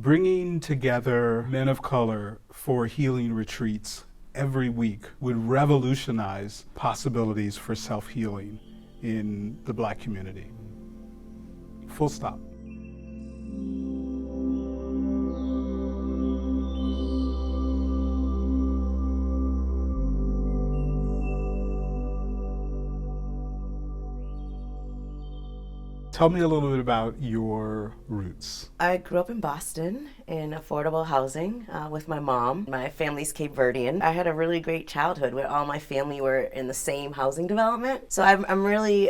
Bringing together men of color for healing retreats every week would revolutionize possibilities for self-healing in the Black community. Full stop. Tell me a little bit about your roots. I grew up in Boston in affordable housing with my mom. My family's Cape Verdean. I had a really great childhood where all my family were in the same housing development. So I'm really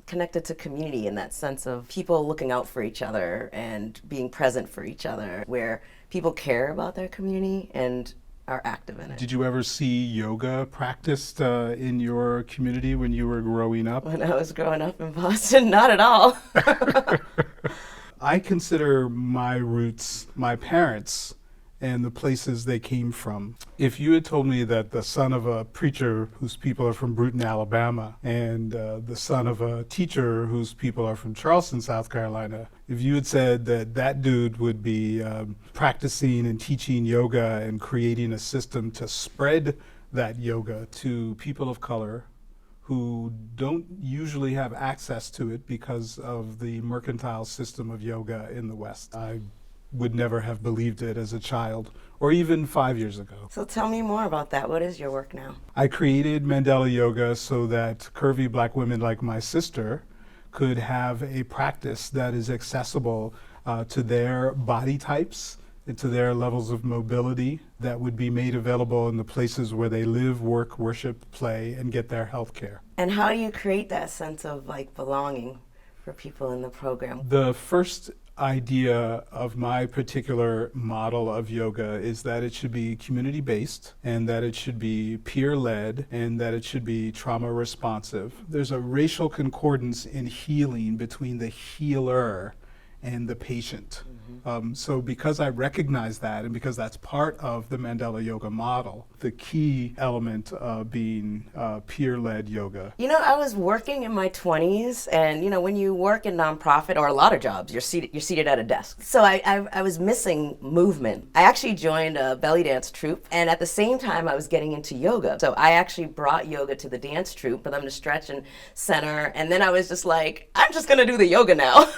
connected to community in that sense of people looking out for each other and being present for each other, where people care about their community and are active in it. Did you ever see yoga practiced in your community when you were growing up? When I was growing up in Boston, not at all. I consider my roots my parents and the places they came from. If you had told me that the son of a preacher whose people are from Bruton, Alabama, and the son of a teacher whose people are from Charleston, South Carolina, if you had said that that dude would be practicing and teaching yoga and creating a system to spread that yoga to people of color who don't usually have access to it because of the mercantile system of yoga in the West, I would never have believed it as a child, or even 5 years ago. So tell me more about that. What is your work now? I created Mandela Yoga so that curvy Black women like my sister could have a practice that is accessible to their body types and to their levels of mobility, that would be made available in the places where they live, work, worship, play, and get their health care. And how do you create that sense of belonging for people in the program? The first idea of my particular model of yoga is that it should be community-based, and that it should be peer-led, and that it should be trauma-responsive. There's a racial concordance in healing between the healer and the patient. So because I recognize that, and because that's part of the Mandela Yoga model, the key element being peer-led yoga. I was working in my 20s, and when you work in nonprofit or a lot of jobs, you're seated at a desk. So I was missing movement. I actually joined a belly dance troupe, and at the same time I was getting into yoga. So I actually brought yoga to the dance troupe for them to stretch and center, and then I was just like, I'm just gonna do the yoga now.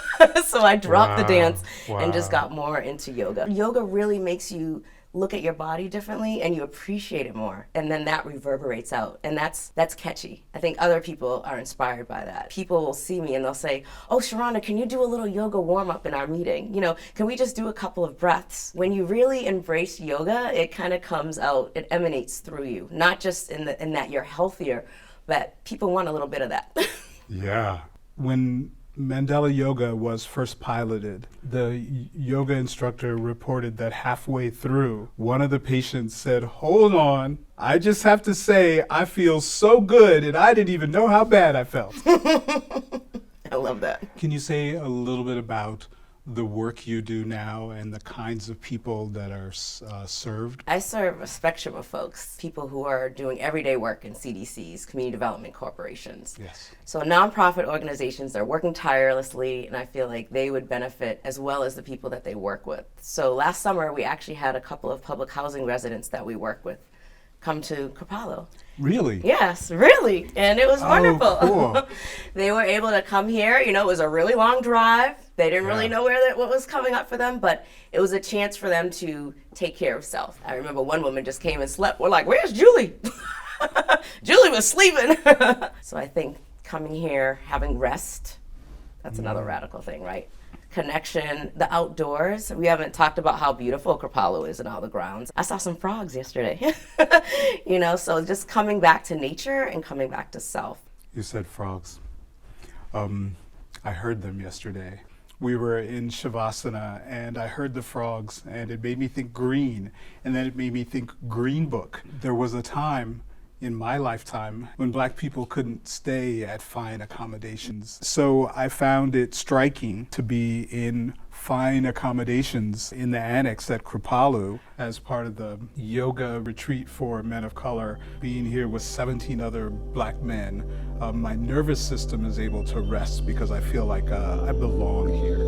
So I dropped the dance and just got more into yoga. Yoga really makes you look at your body differently, and you appreciate it more, and then that reverberates out, and that's catchy. I think other people are inspired by that. People will see me and they'll say, oh, Shirronda, can you do a little yoga warm-up in our meeting? Can we just do a couple of breaths? When you really embrace yoga, it kind of comes out, it emanates through you, not just in that you're healthier, but people want a little bit of that. Yeah. When Mandela Yoga was first piloted, the yoga instructor reported that halfway through, one of the patients said, hold on, I just have to say, I feel so good, and I didn't even know how bad I felt. I love that. Can you say a little bit about the work you do now and the kinds of people that are served? I serve a spectrum of folks, people who are doing everyday work in CDCs, community development corporations. Yes. So nonprofit organizations are working tirelessly, and I feel like they would benefit as well as the people that they work with. So last summer, we actually had a couple of public housing residents that we work with come to Kripalu. Really? Yes, really. And it was wonderful. Cool. They were able to come here. It was a really long drive. They didn't really know what was coming up for them, but it was a chance for them to take care of self. I remember one woman just came and slept. We're like, where's Julie? Julie was sleeping. So I think coming here, having rest, that's another radical thing, right? Connection, the outdoors. We haven't talked about how beautiful Kripalu is and all the grounds. I saw some frogs yesterday. So just coming back to nature and coming back to self. You said frogs. I heard them yesterday. We were in Shavasana, and I heard the frogs, and it made me think green, and then it made me think Green Book. There was a time in my lifetime when Black people couldn't stay at fine accommodations. So I found it striking to be in fine accommodations in the annex at Kripalu as part of the yoga retreat for men of color. Being here with 17 other Black men, my nervous system is able to rest because I feel like I belong here.